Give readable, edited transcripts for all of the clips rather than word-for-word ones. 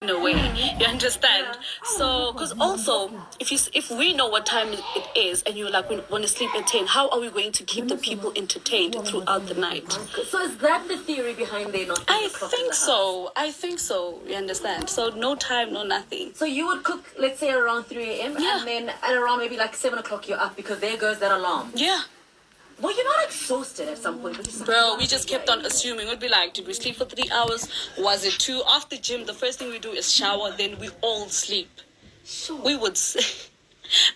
in a way, you understand? So, because also, if we know what time it is, and you're like, we want to sleep at 10, how are we going to keep the people entertained throughout the night? So is that the theory behind there not being a clock in the house? I think so, you understand? So no time, no nothing. So you would cook, let's say around 3 a.m. and then at around maybe like 7 o'clock you're up because there goes that alarm. Yeah. Were you not exhausted at some point? Bro, we just kept on assuming. We'd be like, did we sleep for 3 hours? Was it 2? After gym, the first thing we do is shower, then we all sleep. Sure. We would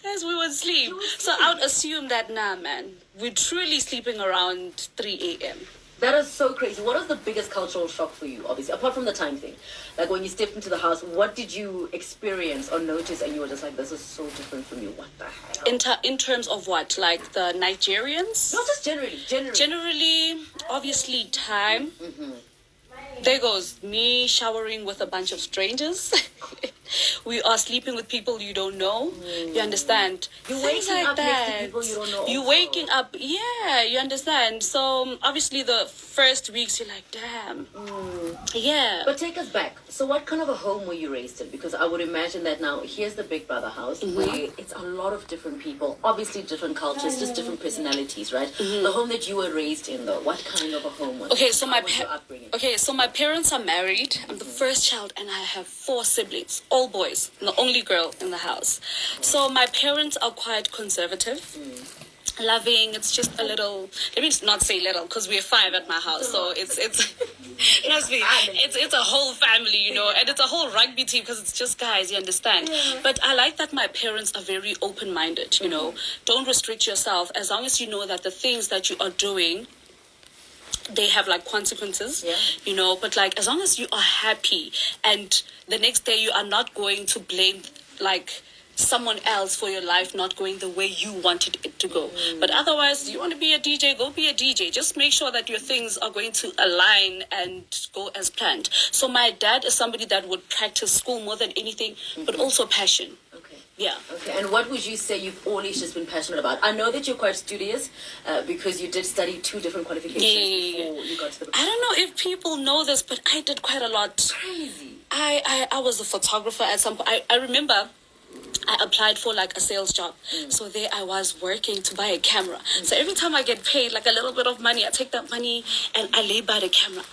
yes, we would sleep. So I would assume that, nah, man, we're truly sleeping around 3 a.m. That is so crazy. What was the biggest cultural shock for you, obviously, apart from the time thing? Like when you stepped into the house, what did you experience or notice and you were just like, this is so different from you, what the hell? In terms of what? Like the Nigerians? No, just generally. Generally, obviously, time. Mm-hmm. There goes me showering with a bunch of strangers. We are sleeping with people you don't know. You understand? You're Things waking like up that. next to people you don't know. You're also. waking up, yeah, you understand? So obviously the first weeks you're like, damn. Yeah. But take us back. So what kind of a home were you raised in? Because I would imagine that now, here's the Big Brother house where it's a lot of different people, obviously different cultures, just different personalities, right? The home that you were raised in though, what kind of a home was it? Okay, so my my parents are married. I'm the first child and I have 4 siblings, all boys. I'm the only girl in the house. So my parents are quite conservative. Loving, it's just a little, let me not say little because we're 5 at my house, so it's trust me, it's a whole family, you know, and it's a whole rugby team because it's just guys, you understand. But I like that my parents are very open-minded, you know. Don't restrict yourself as long as you know that the things that you are doing, they have like consequences, you know, but like as long as you are happy and the next day you are not going to blame like someone else for your life not going the way you wanted it to go. But otherwise, you want to be a DJ, go be a DJ. Just make sure that your things are going to align and go as planned. So my dad is somebody that would practice school more than anything, but also passion. Okay. Yeah. Okay, and what would you say you've always just been passionate about? I know that you're quite studious because you did study 2 different qualifications before you got to the... I don't know if people know this, but I did quite a lot. Crazy. I was a photographer at some point. I remember I applied for like a sales job. So there I was working to buy a camera. So every time I get paid like a little bit of money, I take that money and I lay by the camera.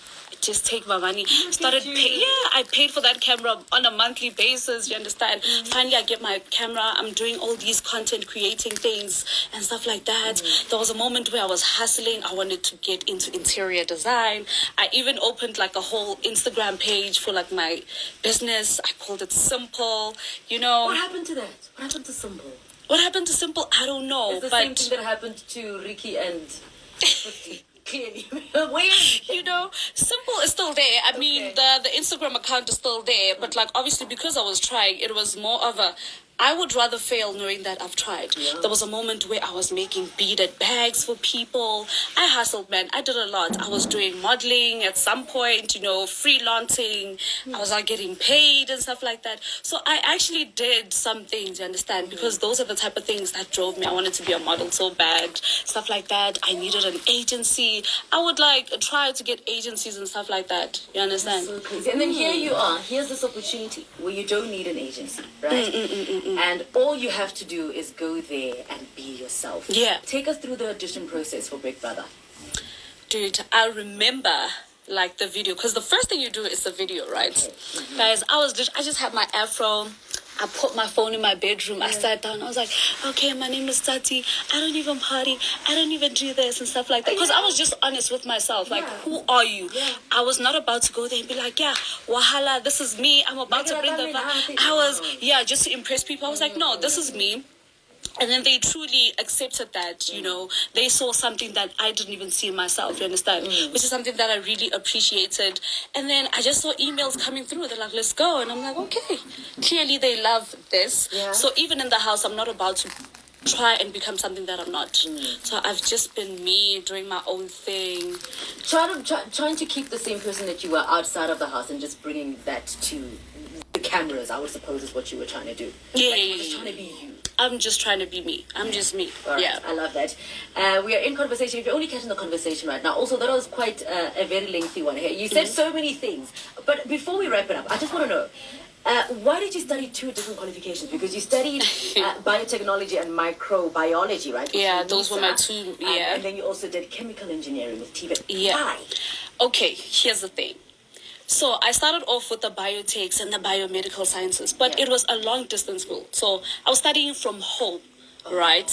Just take my money. I paid for that camera on a monthly basis, you understand? Finally I get my camera, I'm doing all these content creating things and stuff like that. There was a moment where I was hustling. I wanted to get into interior design. I even opened like a whole Instagram page for like my business. I called it Simple, you know. What happened to that? What happened to Simple? What happened to Simple? I don't know. It's the same thing that happened to Ricky and... Clearly. Where? You know, Simple is still there. I mean, the Instagram account is still there. But, like, obviously, because I was trying, it was more of a... I would rather fail knowing that I've tried. Yeah. There was a moment where I was making beaded bags for people. I hustled, man. I did a lot. I was doing modeling at some point, you know, freelancing. I was not getting paid and stuff like that. So I actually did some things, you understand? Because those are the type of things that drove me. I wanted to be a model so bad, stuff like that. I needed an agency. I would, like, try to get agencies and stuff like that. You understand? That's so crazy. And then here you are. Here's this opportunity where you don't need an agency, right? And all you have to do is go there and be yourself. Yeah. Take us through the audition process for Big Brother. Dude, I remember like the video because the first thing you do is the video, right? Guys, I just had my afro. I put my phone in my bedroom. I sat down. I was like, okay, my name is Tsatsii. I don't even party. I don't even do this and stuff like that. Because I was just honest with myself. Like, who are you? I was not about to go there and be like, yeah, wahala, this is me. I'm about to bring the... just to impress people. I was like, no, this is me. And then they truly accepted that, you know, they saw something that I didn't even see in myself, you understand? Which is something that I really appreciated. And then I just saw emails coming through. They're like, let's go. And I'm like, okay, clearly they love this. Yeah. So even in the house, I'm not about to try and become something that I'm not. So I've just been me, doing my own thing. Trying to keep the same person that you were outside of the house and just bringing that to the cameras, I would suppose is what you were trying to do. Yeah. Just trying to be you. I'm just trying to be me. I'm just me. All right. I love that. We are in conversation. If you're only catching the conversation right now, also that was quite a very lengthy one here. You said so many things. But before we wrap it up, I just want to know, Why did you study two different qualifications? Because you studied biotechnology and microbiology, right? Yeah, those were my two. Yeah. And then you also did chemical engineering with TVET. Yeah. Why? Okay, here's the thing. So I started off with the biotechs and the biomedical sciences, but it was a long distance school. So I was studying from home, right?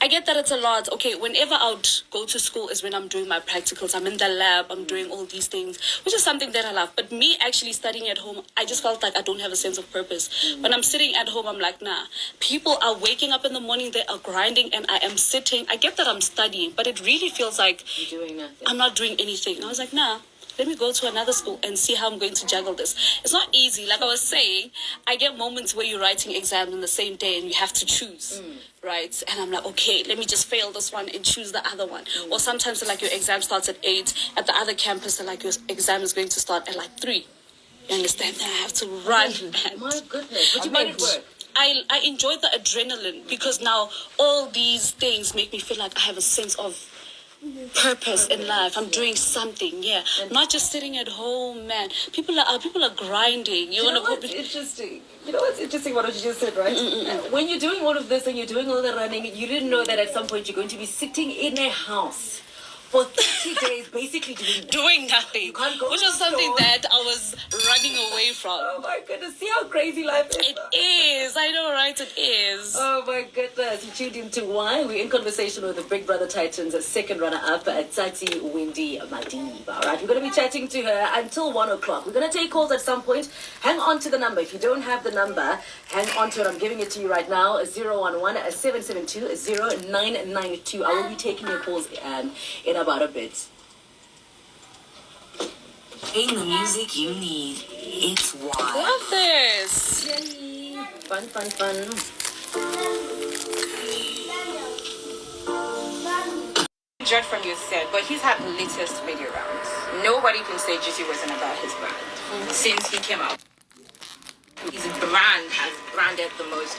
I get that it's a lot. Okay, whenever I would go to school is when I'm doing my practicals. I'm in the lab, I'm doing all these things, which is something that I love. But me actually studying at home, I just felt like I don't have a sense of purpose. When I'm sitting at home, I'm like, nah. People are waking up in the morning, they are grinding, and I am sitting. I get that I'm studying, but it really feels like You're doing nothing. I'm not doing anything. And I was like, nah. Let me go to another school and see how I'm going to juggle this. It's not easy. Like I was saying, I get moments where you're writing exams on the same day and you have to choose, right? And I'm like, okay, let me just fail this one and choose the other one. Or sometimes like your exam starts at 8. At the other campus, like your exam is going to start at like 3. You understand? Then I have to run. My goodness. But you made it work. I enjoy the adrenaline because now all these things make me feel like I have a sense of purpose in life. I'm doing something, not just sitting at home, man. People are grinding. You know what's interesting? You know what's interesting? What you just said, right? When you're doing all of this and you're doing all the running, you didn't know that at some point you're going to be sitting in a house for 30 days, basically doing nothing, You can't go which to was something store. that I was running away from. Oh my goodness! See how crazy life is. It is. I know, right? It is. Oh my goodness. You tuned into Why? We're in conversation with the Big Brother Titans, second runner-up at Tsatsii Wendy Madiba. Alright, we're going to be chatting to her until 1 o'clock. We're going to take calls at some point. Hang on to the number. If you don't have the number, hang on to it. I'm giving it to you right now. 011-772-0992. I will be taking your calls in about a bit. Playing the music you need. It's Why. Love this. Yay. Fun, fun, fun. Judge from your set, but he's had the latest video rounds. Nobody can say Juicy wasn't about his brand since he came out. His brand has branded the most.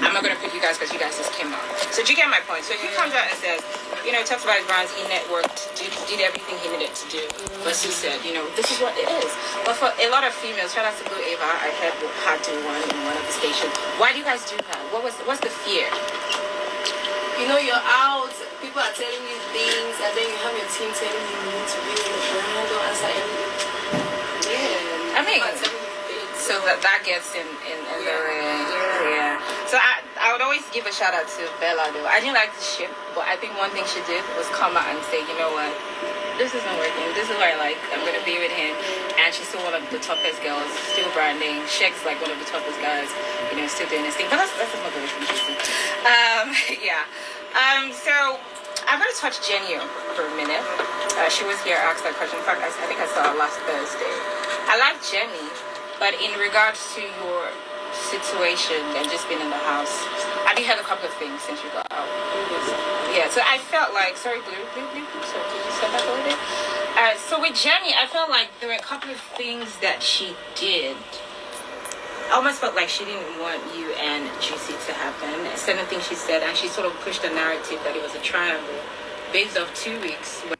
I'm not gonna pick you guys because you guys just came out. So do you get my point? So he comes out and says, he talks about his brands, he networked, did everything he needed to do. But he said, this is what it is. But for a lot of females, shout out to Blue Aiva, I heard had to one in one of the stations. Why do you guys do that? What's the fear? You're out, people are telling you things, and then you have your team telling you need to be in the brand, don't answer anything. I mean, People are telling you things. so that gets in the ring. Yeah. So I would always give a shout out to Bella though. I didn't like the ship, but I think one thing she did was come out and say, you know what, this isn't working. This is what I like. I'm gonna be with him. And she's still one of the toughest girls, still branding. Shek's like one of the toughest guys, still doing his thing. But that's a motivation. So I'm gonna touch Jenny for a minute. She was here, asked that question. In fact, I think I saw her last Thursday. I like Jenny, but in regards to your situation and just being in the house, have you had a couple of things since you got out? Yeah, so I felt like, sorry, Blue, so could you step back a little bit? So with Jenny, I felt like there were a couple of things that she did. I almost felt like she didn't want you and Juicy to happen. Certain things she said, and she sort of pushed the narrative that it was a triangle based off 2 weeks when